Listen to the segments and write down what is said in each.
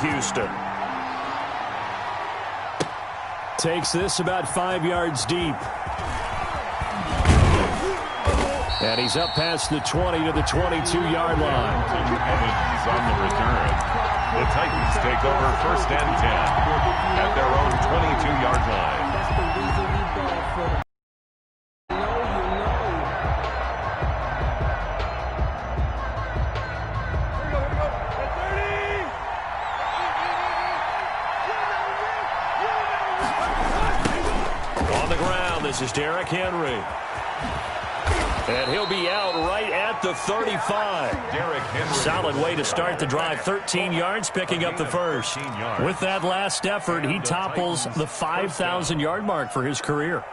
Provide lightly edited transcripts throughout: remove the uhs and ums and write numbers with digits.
Houston. Takes this about 5 yards deep. And he's up past the 20 to the 22-yard line. Evans on the return. The Titans take over 1st and 10 at their own 22-yard line. On the ground, this is Derrick Henry. And he'll be out right at the 35. Derrick Henry. Solid way to start the drive. 13 yards, picking up the first. With that last effort, he topples the 5,000-yard mark for his career.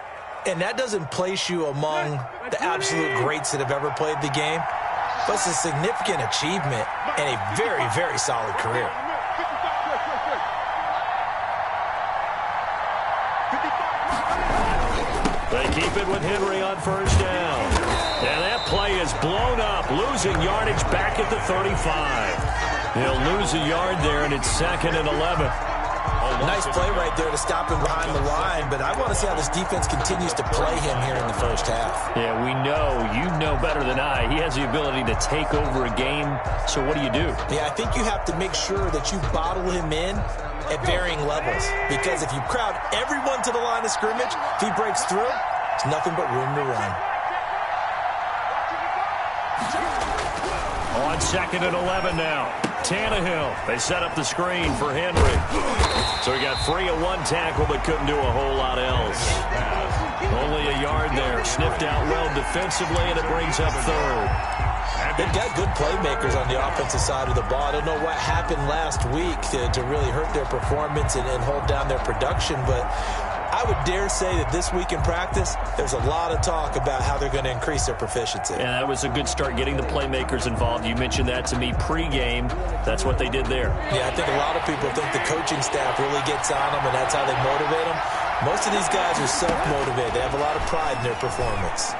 And that doesn't place you among the absolute greats that have ever played the game. But it's a significant achievement and a very, very solid career. They keep it with Henry on 1st down. And that play is blown up, losing yardage back at the 35. He'll lose a yard there, and it's 2nd and 11. Nice play right there to stop him behind the line, but I want to see how this defense continues to play him here in the first half. Yeah, we know. You know better than I. He has the ability to take over a game, so what do you do? Yeah, I think you have to make sure that you bottle him in at varying levels, because if you crowd everyone to the line of scrimmage, if he breaks through, it's nothing but room to run. On 2nd and 11 now. Tannehill. They set up the screen for Henry. So he got free of one tackle but couldn't do a whole lot else. Only a yard there. Sniffed out well defensively, and it brings up 3rd. They've got good playmakers on the offensive side of the ball. I don't know what happened last week to really hurt their performance and hold down their production, but I would dare say that this week in practice, there's a lot of talk about how they're going to increase their proficiency. Yeah, that was a good start, getting the playmakers involved. You mentioned that to me pregame. That's what they did there. Yeah, I think a lot of people think the coaching staff really gets on them, and that's how they motivate them. Most of these guys are self-motivated. They have a lot of pride in their performance.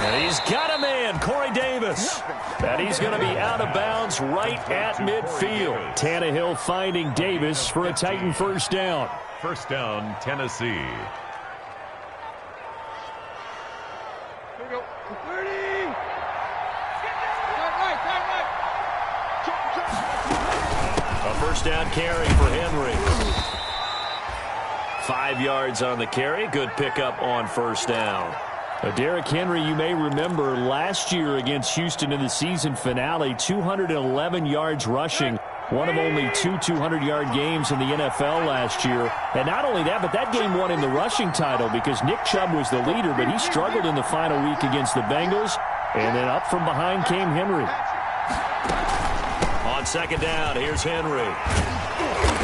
And he's got a man, Corey Davis. And he's going to be out of bounds right at midfield. Tannehill finding Davis for a Titan 1st down. 1st down, Tennessee. Here we go. 30. A 1st down carry for Henry. 5 yards on the carry. Good pickup on 1st down. Derrick Henry, you may remember last year against Houston in the season finale, 211 yards rushing. One of only 2 200-yard games in the NFL last year. And not only that, but that game won him the rushing title because Nick Chubb was the leader, but he struggled in the final week against the Bengals. And then up from behind came Henry. On 2nd down, here's Henry.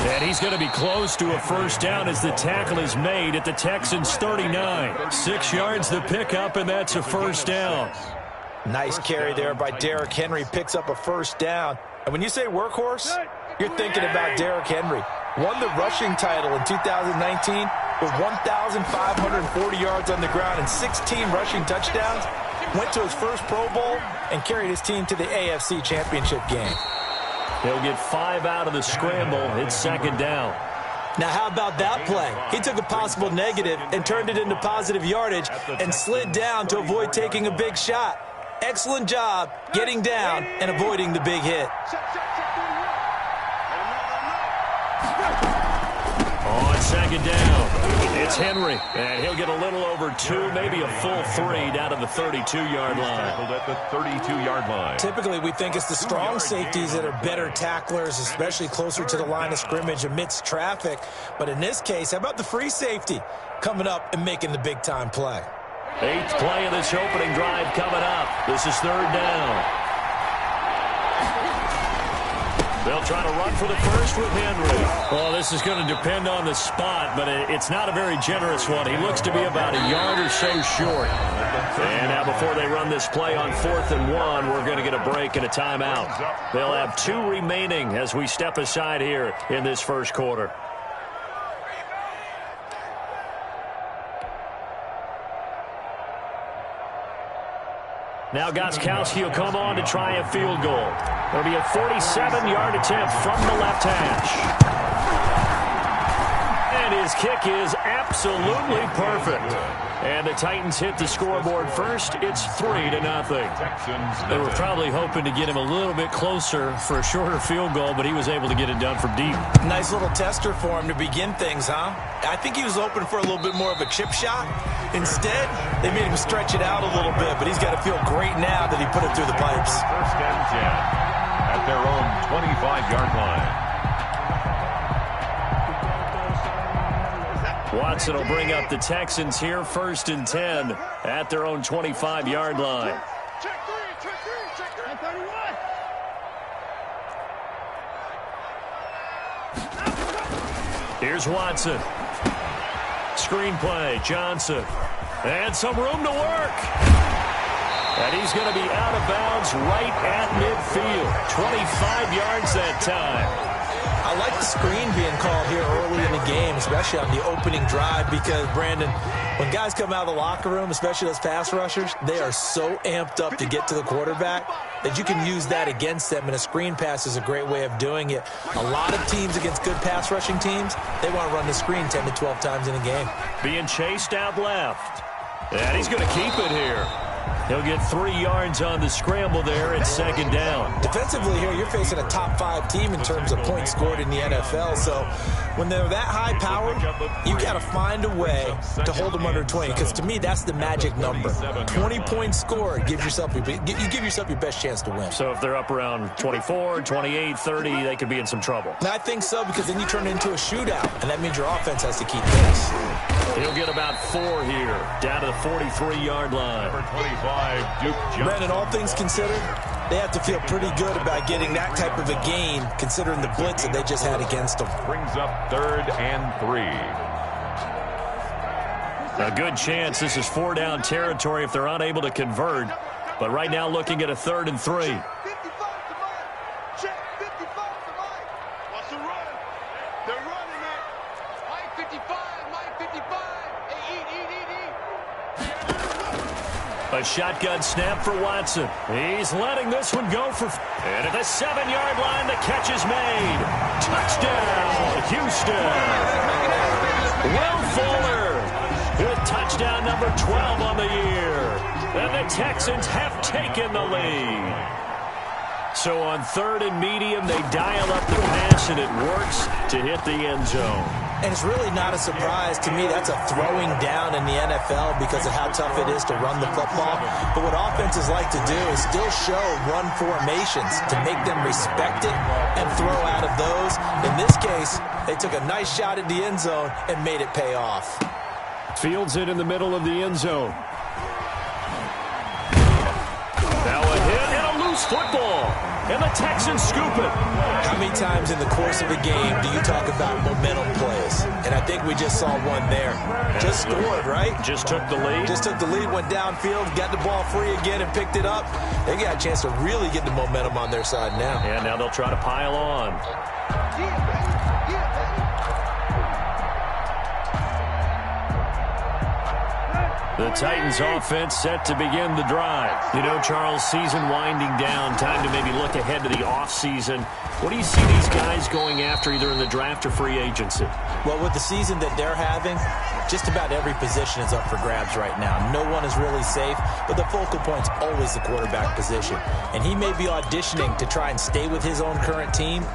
And he's going to be close to a 1st down as the tackle is made at the Texans' 39. 6 yards the pickup, and that's a 1st down. Nice carry there by Derrick Henry. Picks up a 1st down. And when you say workhorse, you're thinking about Derrick Henry. Won the rushing title in 2019 with 1,540 yards on the ground and 16 rushing touchdowns. Went to his first Pro Bowl and carried his team to the AFC Championship game. He'll get 5 out of the scramble. It's 2nd down. Now, how about that play? He took a possible negative and turned it into positive yardage and slid down to avoid taking a big shot. Excellent job getting down and avoiding the big hit. On 2nd down, it's Henry, and he'll get a little over 2, maybe a full 3 down to the 32-yard line. Tackled at the 32-yard line. Typically, we think it's the strong safeties that are better tacklers, especially closer to the line of scrimmage amidst traffic. But in this case, how about the free safety coming up and making the big-time play? 8th play of this opening drive coming up. This is 3rd down. They'll try to run for the first with Henry. Well, this is going to depend on the spot, but it's not a very generous one. He looks to be about a yard or so short. And now before they run this play on 4th and 1, we're going to get a break and a timeout. They'll have 2 remaining as we step aside here in this first quarter. Now Gostkowski will come on to try a field goal. It'll be a 47-yard attempt from the left hash. And his kick is absolutely perfect. And the Titans hit the scoreboard first. It's 3-0. They were probably hoping to get him a little bit closer for a shorter field goal, but he was able to get it done from deep. Nice little tester for him to begin things, huh? I think he was hoping for a little bit more of a chip shot. Instead, they made him stretch it out a little bit, but he's got to feel great now that he put it through the pipes. First and 10 at their own 25-yard line. Watson will bring up the Texans here, 1st and 10 at their own 25-yard line. Check three, 31. Here's Watson. Screenplay, Johnson. And some room to work. And he's going to be out of bounds right at midfield. 25 yards that time. I like the screen being called here early in the game, especially on the opening drive, because, Brandon, when guys come out of the locker room, especially those pass rushers, they are so amped up to get to the quarterback that you can use that against them, and a screen pass is a great way of doing it. A lot of teams against good pass rushing teams, they want to run the screen 10 to 12 times in a game. Being chased out left. And he's going to keep it here. He'll get 3 yards on the scramble there at 2nd down. Defensively here, you're facing a top 5 team in terms of points scored in the NFL. So when they're that high powered, you got to find a way to hold them under 20. Because to me, that's the magic number. 20 points scored, you give yourself your best chance to win. So if they're up around 24, 28, 30, they could be in some trouble. And I think so, because then you turn it into a shootout, and that means your offense has to keep pace. He'll get about 4 here, down to the 43-yard line. Number 25, Duke Johnson. Brandon, all things considered, they have to feel pretty good about getting that type of a gain, considering the blitz that they just had against them. Brings up 3rd and 3. A good chance this is 4-down territory if they're unable to convert. But right now looking at a 3rd and 3. 55 to Mike. Check 55 to Mike. What's the run? They're running it. Mike 55, Mike 55. A shotgun snap for Watson. He's letting this one go for... And at the 7-yard line, the catch is made. Touchdown, Houston. Will Fuller with touchdown number 12 on the year. And the Texans have taken the lead. So on 3rd and medium, they dial up the pass, and it works to hit the end zone. And it's really not a surprise to me. That's a throwing down in the NFL because of how tough it is to run the football. But what offenses like to do is still show run formations to make them respect it and throw out of those. In this case, they took a nice shot at the end zone and made it pay off. Fields it in the middle of the end zone. Now a hit and a loose football. And the Texans scoop it. How many times in the course of a game do you talk about momentum plays? And I think we just saw one there. Just scored, right? Just took the lead. Just took the lead, went downfield, got the ball free again and picked it up. They got a chance to really get the momentum on their side now. And now they'll try to pile on. The Titans offense set to begin the drive. You know, Charles, season winding down, time to maybe look ahead to the offseason. What do you see these guys going after either in the draft or free agency? Well, with the season that they're having, just about every position is up for grabs right now. No one is really safe, but the focal point's always the quarterback position. And he may be auditioning to try and stay with his own current team.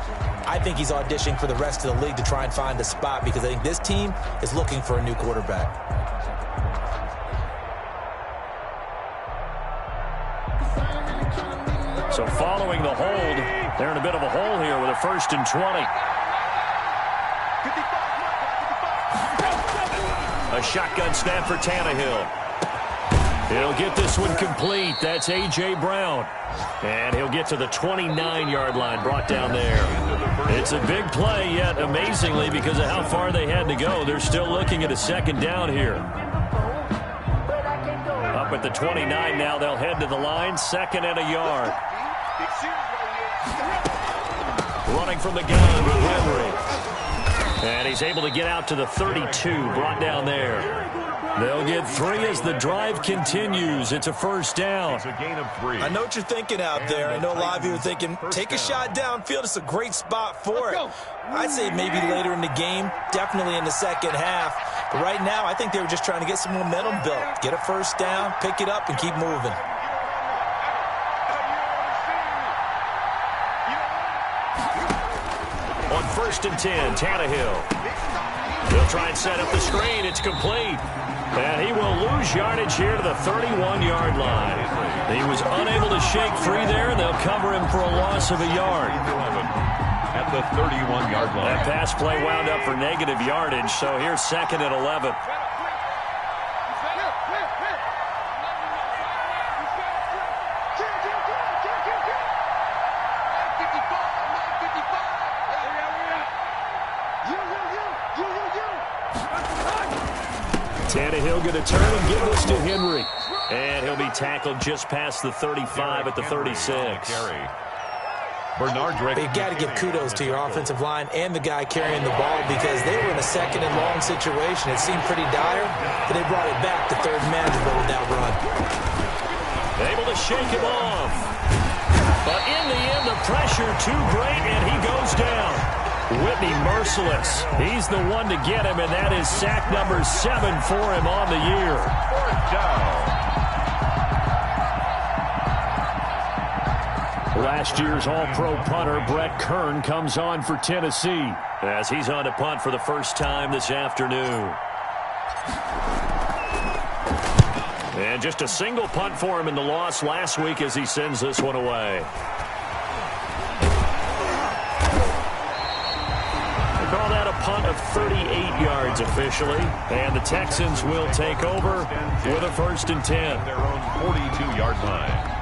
I think he's auditioning for the rest of the league to try and find a spot because I think this team is looking for a new quarterback. So following the hold, they're in a bit of a hole here with a 1st and 20. A shotgun snap for Tannehill. He'll get this one complete. That's A.J. Brown. And he'll get to the 29-yard line, brought down there. It's a big play, yet amazingly, because of how far they had to go, they're still looking at a 2nd down here. Up at the 29 now, they'll head to the line, 2nd and a yard. Running from the gun with Henry. And he's able to get out to the 32, brought down there. They'll get 3 as the drive continues. It's a first down. It's a gain of 3. I know what you're thinking out there. I know a lot of you are thinking, take a shot downfield. It's a great spot for it. I'd say maybe later in the game, definitely in the second half. But right now, I think they were just trying to get some momentum built. Get a first down, pick it up, and keep moving. On 1st and 10, Tannehill. He'll try and set up the screen. It's complete. And he will lose yardage here to the 31-yard line. He was unable to shake free there, and they'll cover him for a loss of a yard. At the 31-yard line. That pass play wound up for negative yardage, so here's 2nd and 11. Tannehill going to turn and give this to Henry. And he'll be tackled just past the 35 at the 36. You got to give kudos to your offensive line and the guy carrying the ball because they were in a 2nd and long situation. It seemed pretty dire, but they brought it back to third man to roll that run. Able to shake him off. But in the end, the pressure too great, and he goes down. Whitney merciless. He's the one to get him, and that is sack number 7 for him on the year. 4th down. Last year's All-Pro punter, Brett Kern, comes on for Tennessee as he's on to punt for the first time this afternoon. And just a single punt for him in the loss last week as he sends this one away. Call that a punt of 38 yards officially. And the Texans will take over with a 1st and 10. Their own 42-yard line.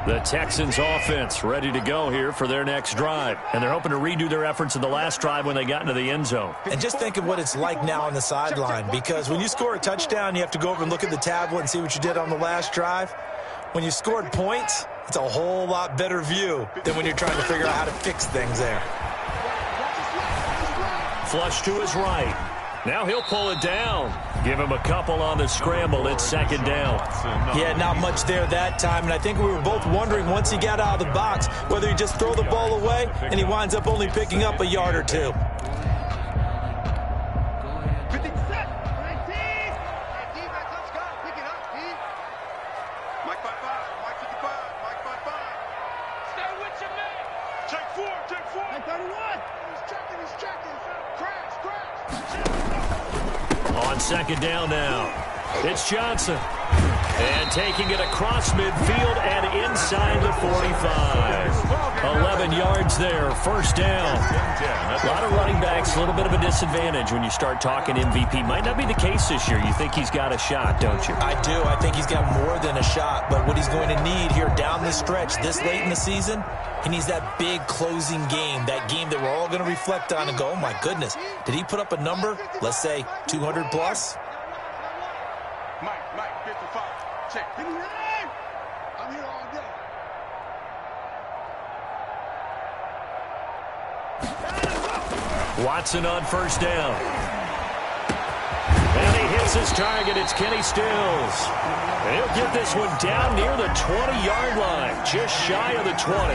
The Texans offense ready to go here for their next drive. And they're hoping to redo their efforts in the last drive when they got into the end zone. And just think of what it's like now on the sideline, because when you score a touchdown, you have to go over and look at the tablet and see what you did on the last drive. When you scored points, it's a whole lot better view than when you're trying to figure out how to fix things there. Flush to his right. Now he'll pull it down. Give him a couple on the scramble. It's 2nd down. Yeah, not much there that time, and I think we were both wondering once he got out of the box whether he just throw the ball away, and he winds up only picking up a yard or 2. On 2nd down now, it's Johnson. And taking it across midfield and inside the 45. 11 yards there, 1st down. A lot of running backs, a little bit of a disadvantage when you start talking MVP. Might not be the case this year. You think he's got a shot, don't you? I do. I think he's got more than a shot. But what he's going to need here down the stretch this late in the season, he needs that big closing game, that game that we're all going to reflect on and go, oh, my goodness, did he put up a number, let's say 200 plus? Mike, 55. Check. I'm here all day. Watson on 1st down. And he hits his target. It's Kenny Stills. And he'll get this one down near the 20-yard line, just shy of the 20.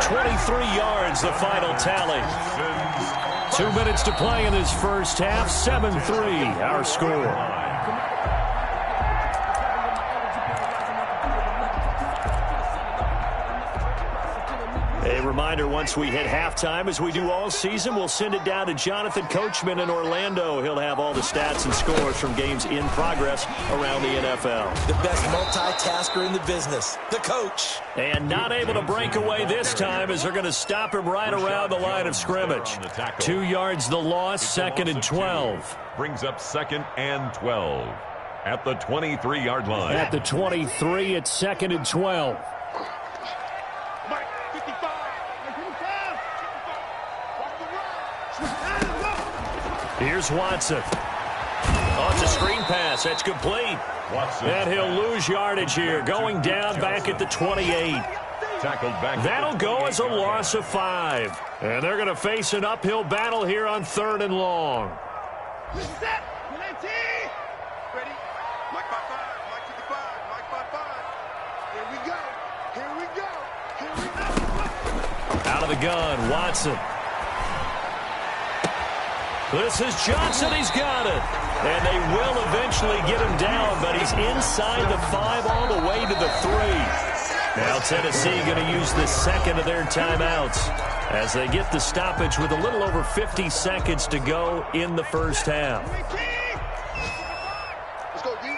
23 yards, the final tally. 2 minutes to play in this first half. 7-3, our score. A reminder, once we hit halftime, as we do all season, we'll send it down to Jonathan Coachman in Orlando. He'll have all the stats and scores from games in progress around the NFL. The best multitasker in the business, the coach. And not able to break away this time as they're going to stop him right around the line of scrimmage. 2 yards the loss, 2nd and 12. Brings up 2nd and 12 at the 23-yard line. At the 23, it's 2nd and 12. Here's Watson. Oh, it's a screen pass. That's complete. Watson. And he'll lose yardage here. Going down back at the 28. Tackled back. That'll go as a loss of 5. And they're going to face an uphill battle here on 3rd and long. Set. Ready? Mike 5-5. Mike 55. Mike 5-5. Here we go. Here we go. Here we go. Out of the gun, Watson. This is Johnson. He's got it. And they will eventually get him down, but he's inside the 5 all the way to the 3. Now Tennessee going to use the second of their timeouts as they get the stoppage with a little over 50 seconds to go in the first half. Let's go, D.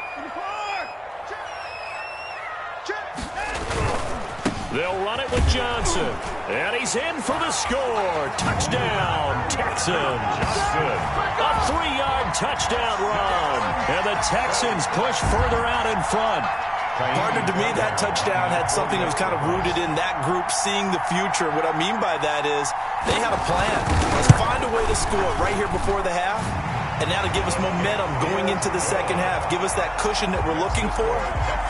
They'll run it with Johnson. And he's in for the score. Touchdown, Texans. A 3-yard touchdown run. And the Texans push further out in front. Partner, to me, that touchdown had something that was kind of rooted in that group seeing the future. What I mean by that is they had a plan. Let's find a way to score right here before the half. And now to give us momentum going into the second half, give us that cushion that we're looking for.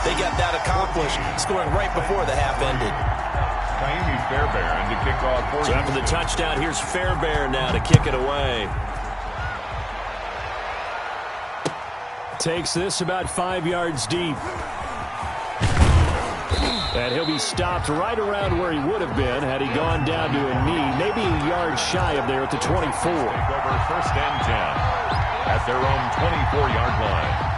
They got that accomplished, scoring right before the half ended. Fairbairn to kick off. So after the touchdown, here's Fairbairn now to kick it away. Takes this about 5 yards deep. And he'll be stopped right around where he would have been had he gone down to a knee, maybe a yard shy of there at the 24. Over 1st and 10 at their own 24-yard line.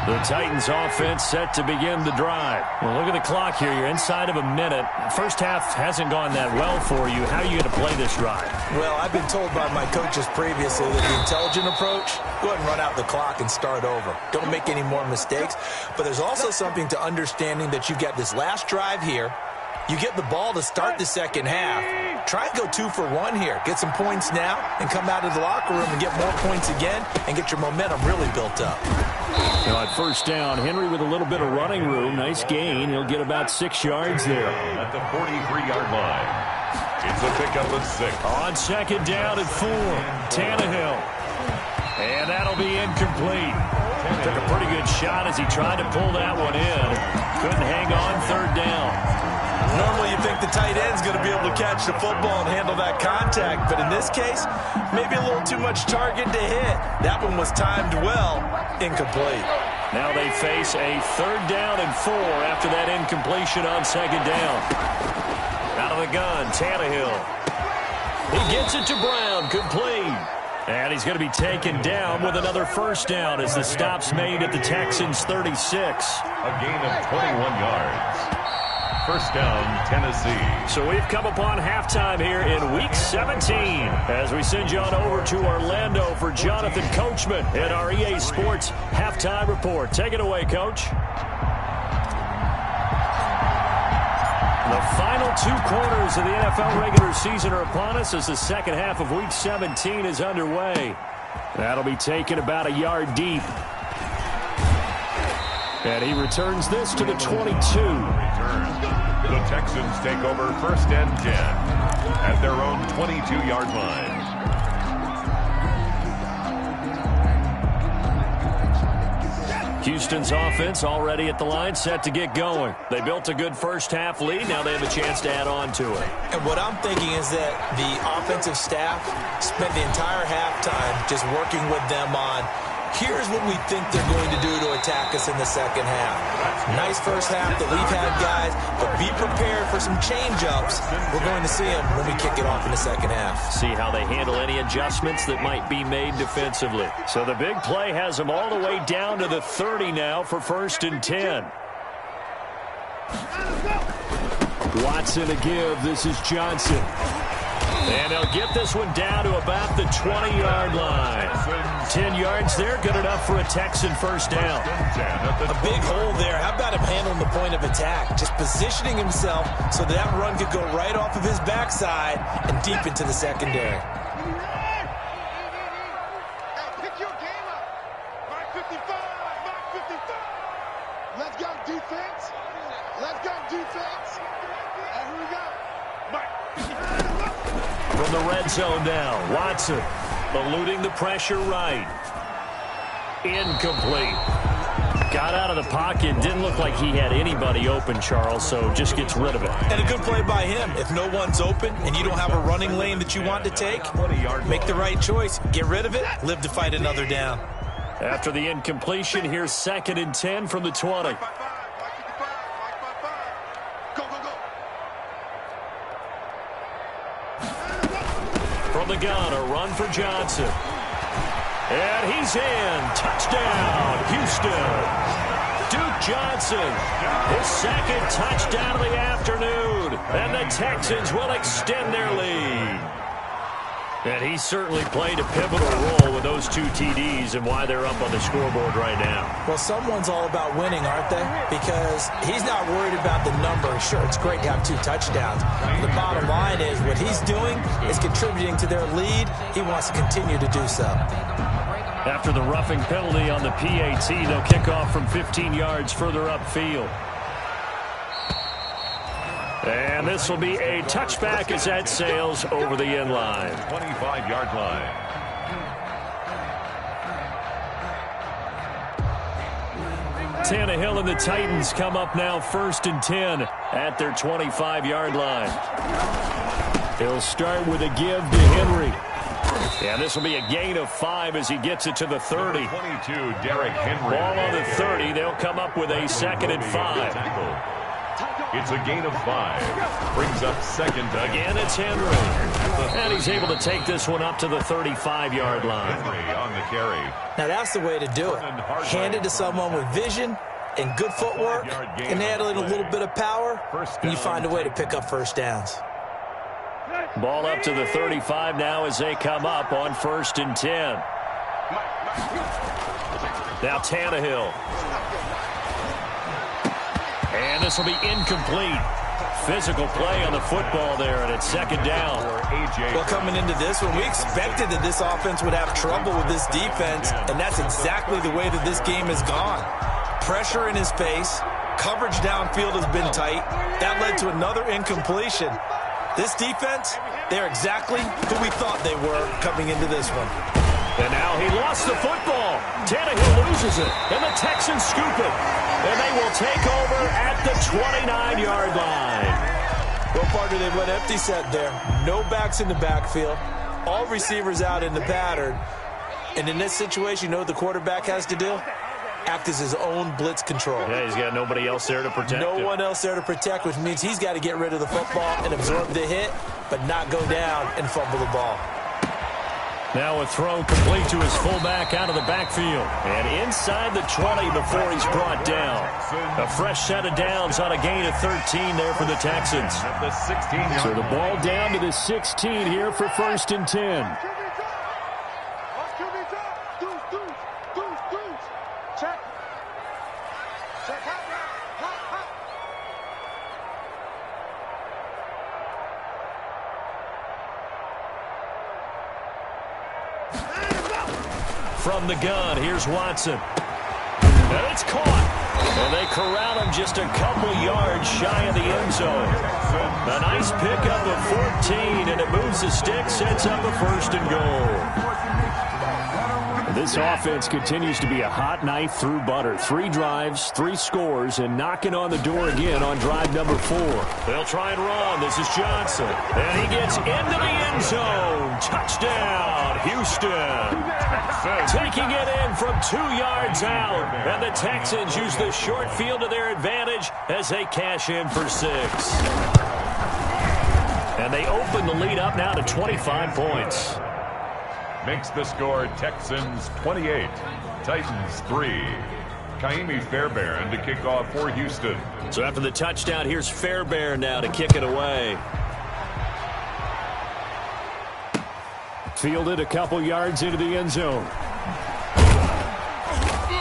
The Titans offense set to begin the drive. Well, look at the clock here. You're inside of a minute. First half hasn't gone that well for you. How are you going to play this drive? Well, I've been told by my coaches previously that the intelligent approach, go ahead and run out the clock and start over. Don't make any more mistakes. But there's also something to understanding that you've got this last drive here. You get the ball to start the second half. Try and go 2 for 1 here. Get some points now and come out of the locker room and get more points again and get your momentum really built up. Now at first down, Henry with a little bit of running room. Nice gain. He'll get about 6 yards there. At the 43-yard line. It's a pickup of 6. On second down and 4. Tannehill. And that'll be incomplete. Took a pretty good shot as he tried to pull that one in. Couldn't hang on 3rd down. Normally you think the tight end's going to be able to catch the football and handle that contact, but in this case, maybe a little too much target to hit. That one was timed well, incomplete. Now they face a 3rd down and 4 after that incompletion on second down. Out of the gun, Tannehill. He gets it to Brown, complete. And he's going to be taken down with another first down as the stop's made at the Texans' 36. A gain of 21 yards. First down, Tennessee. So we've come upon halftime here in Week 17 as we send you on over to Orlando for Jonathan Coachman in our EA Sports Halftime Report. Take it away, Coach. The final 2 quarters of the NFL regular season are upon us as the second half of Week 17 is underway. That'll be taken about a yard deep. And he returns this to the 22. The Texans take over 1st and 10 at their own 22-yard line. Houston's offense already at the line, set to get going. They built a good first half lead. Now they have a chance to add on to it. And what I'm thinking is that the offensive staff spent the entire halftime just working with them on here's what we think they're going to do to attack us in the second half. Nice first half that we've had, guys, but be prepared for some change-ups. We're going to see them when we kick it off in the second half. See how they handle any adjustments that might be made defensively. So the big play has them all the way down to the 30 now for 1st and 10. Watson to give. This is Johnson. And they'll get this one down to about the 20-yard line. 10 yards there, good enough for a Texan first down. A big hole there. How about him handling the point of attack? Just positioning himself so that run could go right off of his backside and deep into the secondary. Pick your game up. Mark 55. Mark 55. Let's go, defense. Let's go, defense. And here we go. Mark 55. From the red zone now, Watson eluding the pressure right. Incomplete. Got out of the pocket. Didn't look like he had anybody open, Charles, so just gets rid of it. And a good play by him. If no one's open and you don't have a running lane that you want to take, make the right choice. Get rid of it. Live to fight another down. After the incompletion, here's 2nd and 10 from the 20. From the gun, a run for Johnson. And he's in. Touchdown, Houston. Duke Johnson, his 2nd touchdown of the afternoon. And the Texans will extend their lead. And he certainly played a pivotal role with those 2 TDs and why they're up on the scoreboard right now. Well, someone's all about winning, aren't they? Because he's not worried about the number. Sure, it's great to have 2 touchdowns. The bottom line is what he's doing is contributing to their lead. He wants to continue to do so. After the roughing penalty on the PAT, they'll kick off from 15 yards further upfield. And this will be a touchback as that sails over the end line. 25-yard line. Tannehill and the Titans come up now 1st and 10 at their 25-yard line. He'll start with a give to Henry. And this will be a gain of 5 as he gets it to the 30. 22, Derrick Henry. Ball on the 30. They'll come up with a 2nd and 5. It's a gain of 5. Brings up 2nd. Again, it's Henry. And he's able to take this one up to the 35-yard line. Henry on the carry. Now, that's the way to do it. Hand it to someone with vision and good footwork, and add in a little bit of power, and you find a way to pick up first downs. Ball up to the 35 now as they come up on 1st and 10. Now Tannehill. And this will be incomplete. Physical play on the football there, and it's 2nd down. Well, coming into this one, we expected that this offense would have trouble with this defense, and that's exactly the way that this game has gone. Pressure in his face. Coverage downfield has been tight. That led to another incompletion. This defense, they're exactly who we thought they were coming into this one. And now he lost the football. Tannehill loses it, and the Texans scoop it. And they will take over at the 29-yard line. Well, partner, they went empty set there. No backs in the backfield. All receivers out in the pattern. And in this situation, you know what the quarterback has to do? Act as his own blitz control. Yeah, he's got nobody else there to protect him. No one else there to protect, which means he's got to get rid of the football and absorb the hit, but not go down and fumble the ball. Now a throw complete to his fullback out of the backfield. And inside the 20 before he's brought down. A fresh set of downs on a gain of 13 there for the Texans. At the 16-yard So the ball down to the 16 here for 1st and 10. From the gun, here's Watson. And it's caught. And they corral him just a couple yards shy of the end zone. A nice pickup of 14, and it moves the stick, sets up a 1st and goal. This offense continues to be a hot knife through butter. 3 drives, 3 scores, and knocking on the door again on drive number 4. They'll try and run. This is Johnson. And he gets into the end zone. Touchdown, Houston. Taking it in from 2 yards out. And the Texans use the short field to their advantage as they cash in for 6. And they open the lead up now to 25 points. Makes the score Texans 28, Titans 3. Kaimi Fairbairn to kick off for Houston. So after the touchdown, here's Fairbairn now to kick it away. Fielded a couple yards into the end zone.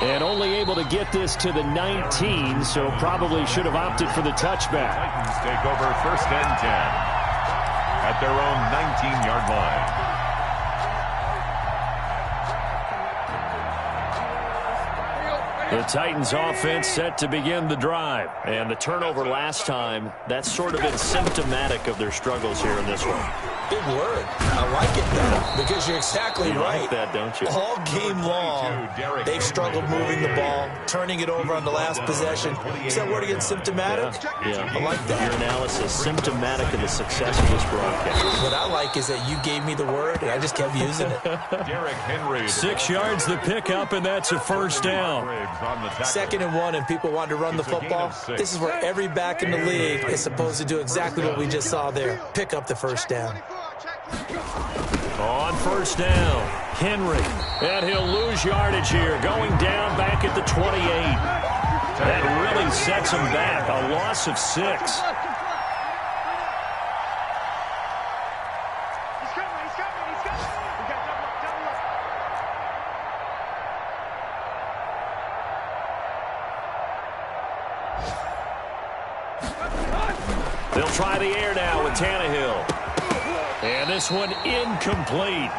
And only able to get this to the 19, so probably should have opted for the touchback. Titans take over 1st and 10 at their own 19-yard line. The Titans offense set to begin the drive. And the turnover last time, that's sort of been symptomatic of their struggles here in this one. Big word. I like it, though, because you're exactly right. Like that, don't you? All game long, they've struggled moving the ball, turning it over on the last possession. Is that word again, symptomatic? Yeah. I like that. Your analysis, symptomatic of the success of this broadcast. What I like is that you gave me the word, and I just kept using it. Derrick Henry. 6 yards the pickup, and that's a first down. 2nd and 1, and people want to run the football. This is where every back in the league is supposed to do exactly what we just saw there. Pick up the first down. On first down, Henry. And he'll lose yardage here, going down back at the 28. That really sets him back, a loss of 6. They'll try the air now with Tannehill. And this one incomplete.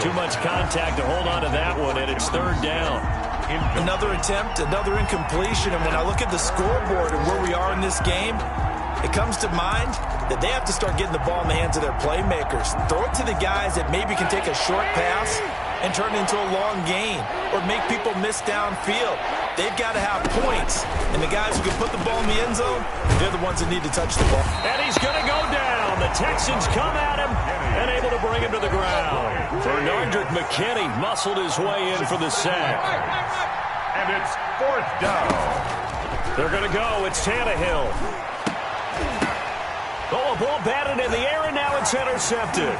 Too much contact to hold on to that one, and it's 3rd down. Another attempt, another incompletion, and when I look at the scoreboard and where we are in this game, it comes to mind that they have to start getting the ball in the hands of their playmakers. Throw it to the guys that maybe can take a short pass and turn it into a long gain or make people miss downfield. They've got to have points, and the guys who can put the ball in the end zone, they're the ones that need to touch the ball. And he's going to go down. The Texans come at him and able to bring him to the ground. Bernardrick McKinney muscled his way in for the sack. And it's 4th down. They're going to go. It's Tannehill. Oh, a ball batted in the air, and now it's intercepted.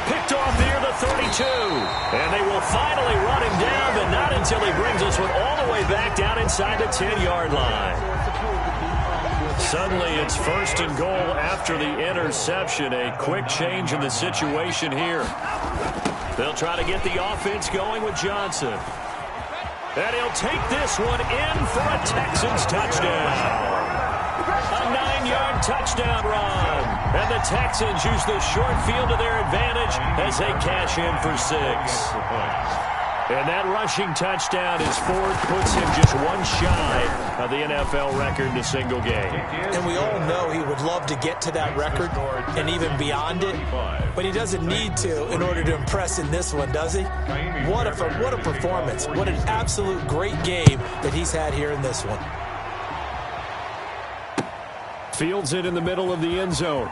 Picked off near the 32. And they will finally run him down, but not until he brings this one all the way back down inside the 10-yard line. Suddenly, it's 1st and goal after the interception. A quick change in the situation here. They'll try to get the offense going with Johnson. And he'll take this one in for a Texans touchdown. A 9-yard touchdown run. And the Texans use the short field to their advantage as they cash in for 6. And that rushing touchdown is 4th, puts him just one shy of the NFL record in a single game. And we all know he would love to get to that record and even beyond it, but he doesn't need to in order to impress in this one, does he? What a performance. What an absolute great game that he's had here in this one. Fields it in the middle of the end zone.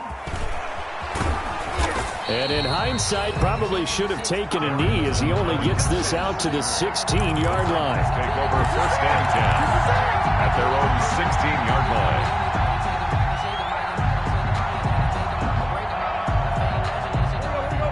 And in hindsight, probably should have taken a knee as he only gets this out to the 16-yard line. Take over 1st and 10 at their own 16-yard line.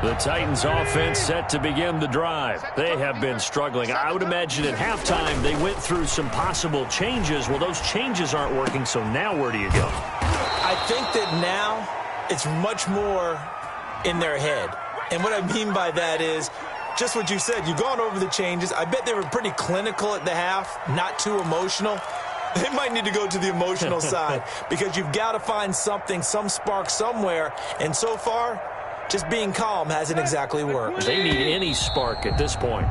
The Titans offense set to begin the drive. They have been struggling. I would imagine at halftime they went through some possible changes. Well, those changes aren't working, so now where do you go? I think that now it's much more in their head. And what I mean by that is just what you said. You've gone over the changes. I bet they were pretty clinical at the half, not too emotional. They might need to go to the emotional side because you've got to find something, some spark somewhere. And so far, just being calm hasn't exactly worked. They need any spark at this point.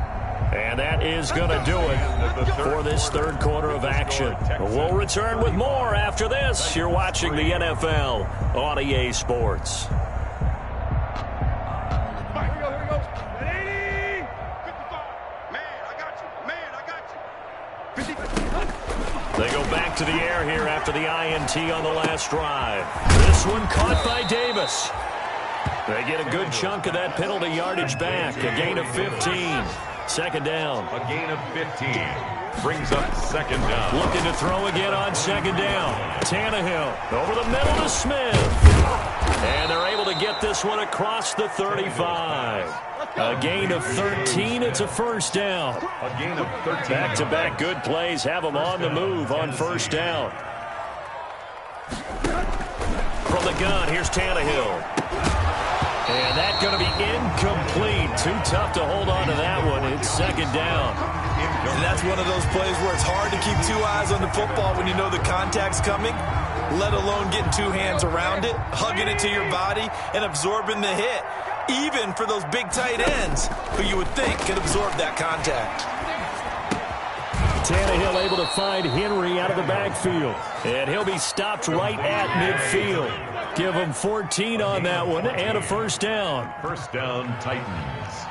And that is going to do it for this 3rd quarter of action. We'll return with more after this. You're watching the NFL on EA Sports. They go back to the air here after the INT on the last drive. This one caught by Davis. They get a good chunk of that penalty yardage back. A gain of 15. 2nd down. A gain of 15. Brings up 2nd down. Looking to throw again on 2nd down. Tannehill over the middle to Smith. And they're able to get this one across the 35. A gain of 13. It's a 1st down. A gain of 13. Back-to-back good plays have them on the move on 1st down. From the gun, here's Tannehill. And that's going to be incomplete. Too tough to hold on to that one. It's 2nd down. And that's one of those plays where it's hard to keep 2 eyes on the football when you know the contact's coming, let alone getting 2 hands around it, hugging it to your body, and absorbing the hit. Even for those big tight ends who you would think could absorb that contact. Tannehill able to find Henry out of the backfield. And he'll be stopped right at midfield. Give him 14 on that one and a first down. First down, Titans.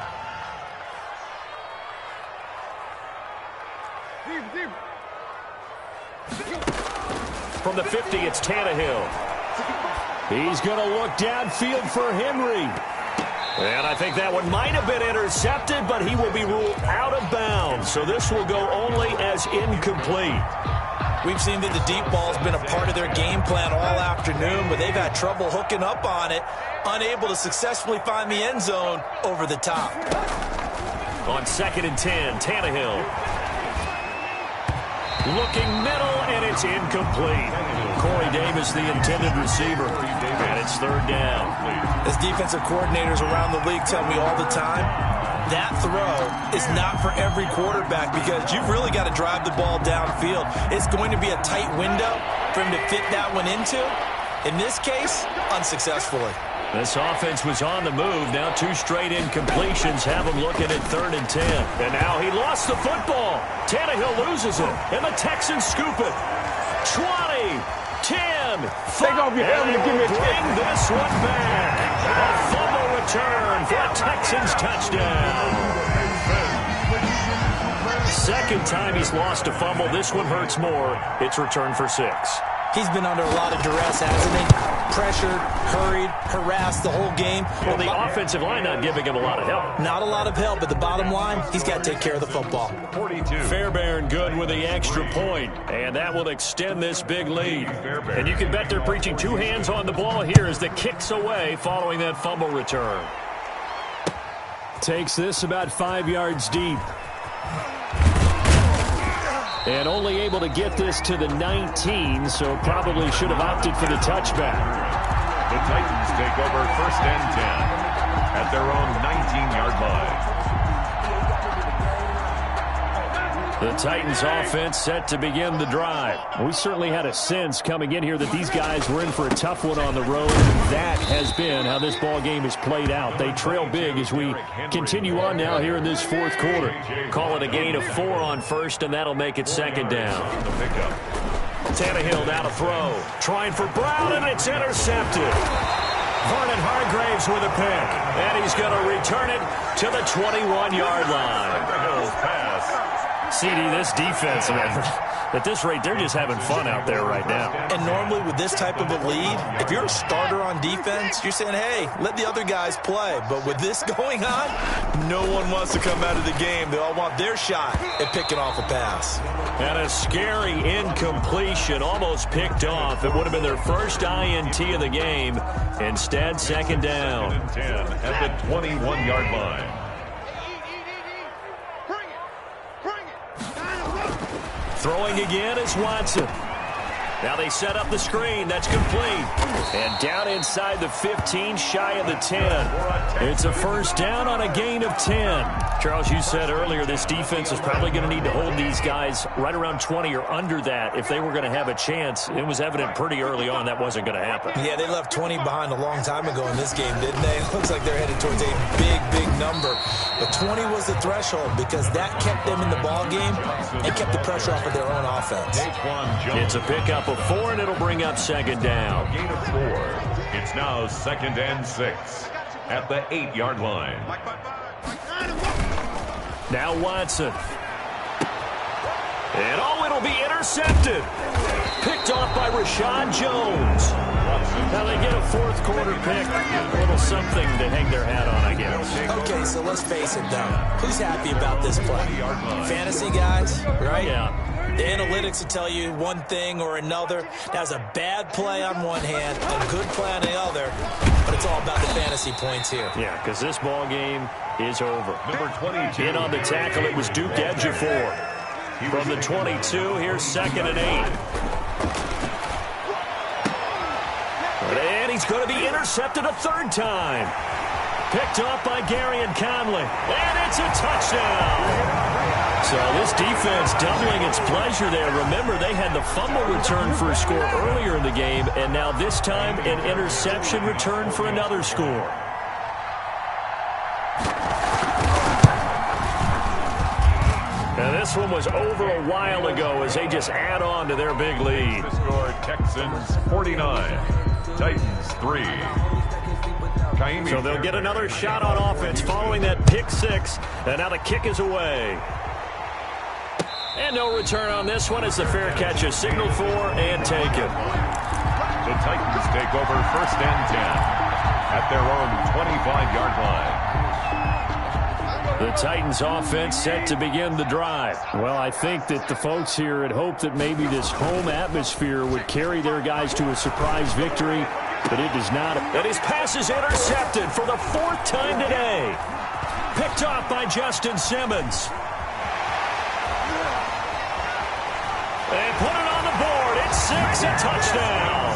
From the 50, it's Tannehill. He's going to look downfield for Henry. And I think that one might have been intercepted, but he will be ruled out of bounds. So this will go only as incomplete. We've seen that the deep ball has been a part of their game plan all afternoon, but they've had trouble hooking up on it, unable to successfully find the end zone over the top. On 2nd and 10, Tannehill. Looking middle, and it's incomplete. Corey Davis, the intended receiver, and it's 3rd down. As defensive coordinators around the league tell me all the time, that throw is not for every quarterback because you've really got to drive the ball downfield. It's going to be a tight window for him to fit that one into. In this case, unsuccessfully. This offense was on the move. Now 2 straight incompletions have him looking at 3rd and 10. And now he lost the football. Tannehill loses it, and the Texans scoop it. 20, 10, 5, take off your helmet and give me a bring this one back. A fumble return for a Texans touchdown. Second time he's lost a fumble. This one hurts more. It's returned for 6. He's been under a lot of duress, hasn't he? Pressured, hurried, harassed the whole game. Well, the offensive line not giving him a lot of help. Not a lot of help, but the bottom line, he's got to take care of the football. 42. Fairbairn good with the extra point, and that will extend this big lead. And you can bet they're preaching 2 hands on the ball here as the kick's away following that fumble return. Takes this about 5 yards deep. And only able to get this to the 19, so probably should have opted for the touchback. The Titans take over 1st and 10 at their own 19-yard line. The Titans offense set to begin the drive. We certainly had a sense coming in here that these guys were in for a tough one on the road. That has been how this ball game has played out. They trail big as we continue on now here in this 4th quarter. Call it a gain of 4 on 1st, and that'll make it 2nd down. Tannehill now to throw. Trying for Brown, and it's intercepted. Vernon Hargraves with a pick. And he's going to return it to the 21-yard line. CD, this defense, at this rate, they're just having fun out there right now. And normally with this type of a lead, if you're a starter on defense, you're saying, hey, let the other guys play. But with this going on, no one wants to come out of the game. They all want their shot at picking off a pass. And a scary incompletion, almost picked off. It would have been their first INT of the game. Instead, 2nd down. 10 at the 21-yard line. Throwing again is Watson. Now they set up the screen. That's complete. And down inside the 15, shy of the 10. It's a first down on a gain of 10. Charles, you said earlier this defense is probably going to need to hold these guys right around 20 or under that if they were going to have a chance. It was evident pretty early on that wasn't going to happen. Yeah, they left 20 behind a long time ago in this game, didn't they? It looks like they're headed towards a big, big number. But 20 was the threshold because that kept them in the ball game and kept the pressure off of their own offense. It's a pickup of 4, and it'll bring up 2nd down. Gain of 4. It's now 2nd and 6 at the 8-yard line. Now Watson. And it'll be intercepted. Picked off by Rashad Jones. Now they get a 4th quarter pick. A little something to hang their hat on, I guess. Okay, so let's face it, though. Who's happy about this play? Fantasy guys, right? Yeah. The analytics will tell you one thing or another. That's a bad play on one hand, a good play on the other, but it's all about the fantasy points here. Yeah, because this ball game is over. Number 22. In on the tackle, it was Duke Ejiofor. From the 22, here's 2nd and 8. And he's going to be intercepted a 3rd time. Picked off by Gary and Conley. And it's a touchdown. So this defense doubling its pleasure there. Remember, they had the fumble return for a score earlier in the game, and now this time an interception return for another score. And This one was over a while ago as they just add on to their big lead. The score, Texans 49, Titans 3. So they'll get another shot on offense following that pick six. And now the kick is away. And no return on this one as the fair catch is signaled for and taken. The Titans take over 1st and 10 at their own 25-yard line. The Titans offense set to begin the drive. Well, I think that the folks here had hoped that maybe this home atmosphere would carry their guys to a surprise victory, but it does not. And his pass is intercepted for the 4th time today. Picked off by Justin Simmons. They put it on the board. It's 6, a touchdown.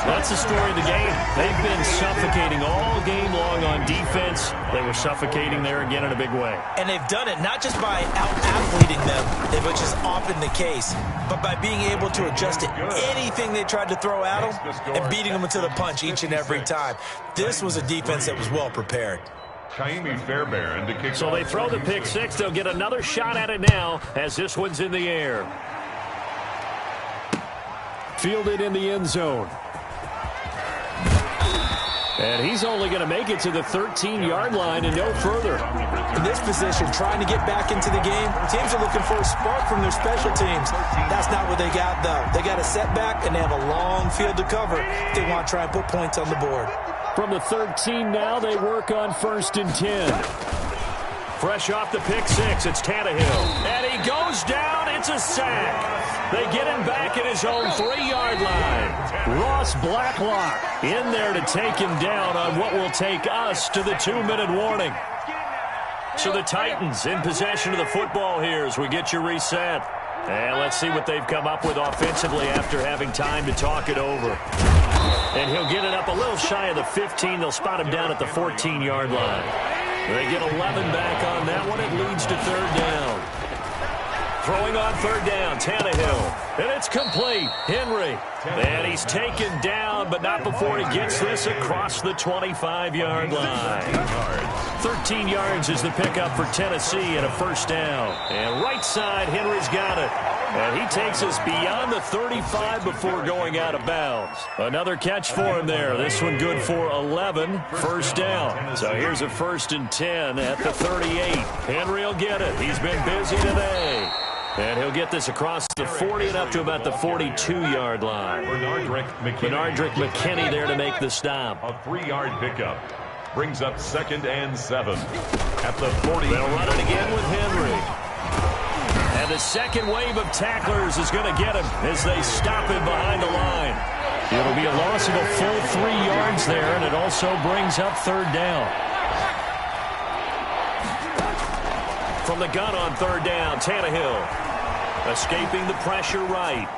That's the story of the game. They've been suffocating all game long on defense. They were suffocating there again in a big way. And they've done it not just by out-athleting them, which is often the case, but by being able to adjust to anything they tried to throw at them and beating them into the punch each and every time. This was a defense that was well prepared. So they throw the pick six. They'll get another shot at it now as this one's in the air. Fielded in the end zone. And he's only going to make it to the 13-yard line and no further. In this position, trying to get back into the game, teams are looking for a spark from their special teams. That's not what they got, though. They got a setback, and they have a long field to cover if they want to try and put points on the board. From the 13 now, they work on 1st and 10. Fresh off the pick six, it's Tannehill. And he goes down. It's a sack. They get him back at his own 3-yard line. Ross Blacklock in there to take him down on what will take us to the 2-minute warning. So the Titans in possession of the football here as we get you reset. And let's see what they've come up with offensively after having time to talk it over. And he'll get it up a little shy of the 15. They'll spot him down at the 14-yard line. They get 11 back on that one. It leads to 3rd down. Throwing on 3rd down, Tannehill. And it's complete. Henry. And he's taken down, but not before he gets this across the 25-yard line. 13 yards is the pickup for Tennessee and a 1st down. And right side, Henry's got it. And he takes us beyond the 35 before going out of bounds. Another catch for him there. This one good for 11. 1st down. So here's a 1st and 10 at the 38. Henry will get it. He's been busy today. And he'll get this across the 40 and up to about the 42-yard line. Bernardrick McKinney there to make the stop. A 3-yard pickup brings up 2nd and 7 at the 40. They'll run it again with Henry. And the second wave of tacklers is going to get him as they stop him behind the line. It'll be a loss of a full 3 yards there, and it also brings up 3rd down. From the gun on 3rd down, Tannehill escaping the pressure right.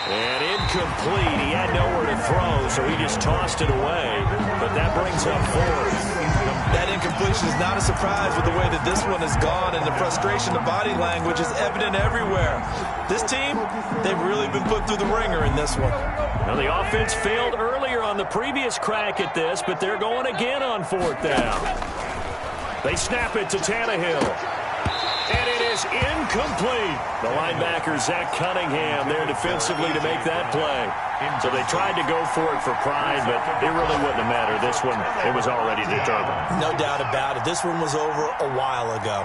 And incomplete. He had nowhere to throw, so he just tossed it away. But that brings up 4th. That incompletion is not a surprise with the way that this one has gone, and the frustration, the body language is evident everywhere. This team, they've really been put through the ringer in this one. Now the offense failed earlier on the previous crack at this, but they're going again on 4th down. They snap it to Tannehill. And it is incomplete. The linebacker, Zach Cunningham, there defensively to make that play. So they tried to go for it for pride, but it really wouldn't have mattered. This one, it was already determined. No doubt about it. This one was over a while ago.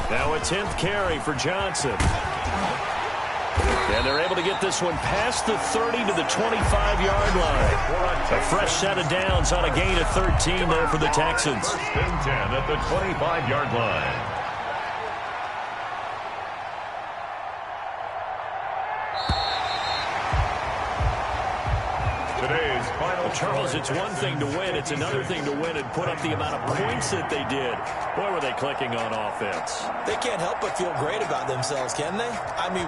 Now a 10th carry for Johnson. And they're able to get this one past the 30 to the 25-yard line. A fresh set of downs on a gain of 13 there for the Texans. 1st and 10 at the 25-yard line. Today's final. Charles, it's one thing to win. It's another thing to win and put up the amount of points that they did. Boy, were they clicking on offense. They can't help but feel great about themselves, can they? I mean,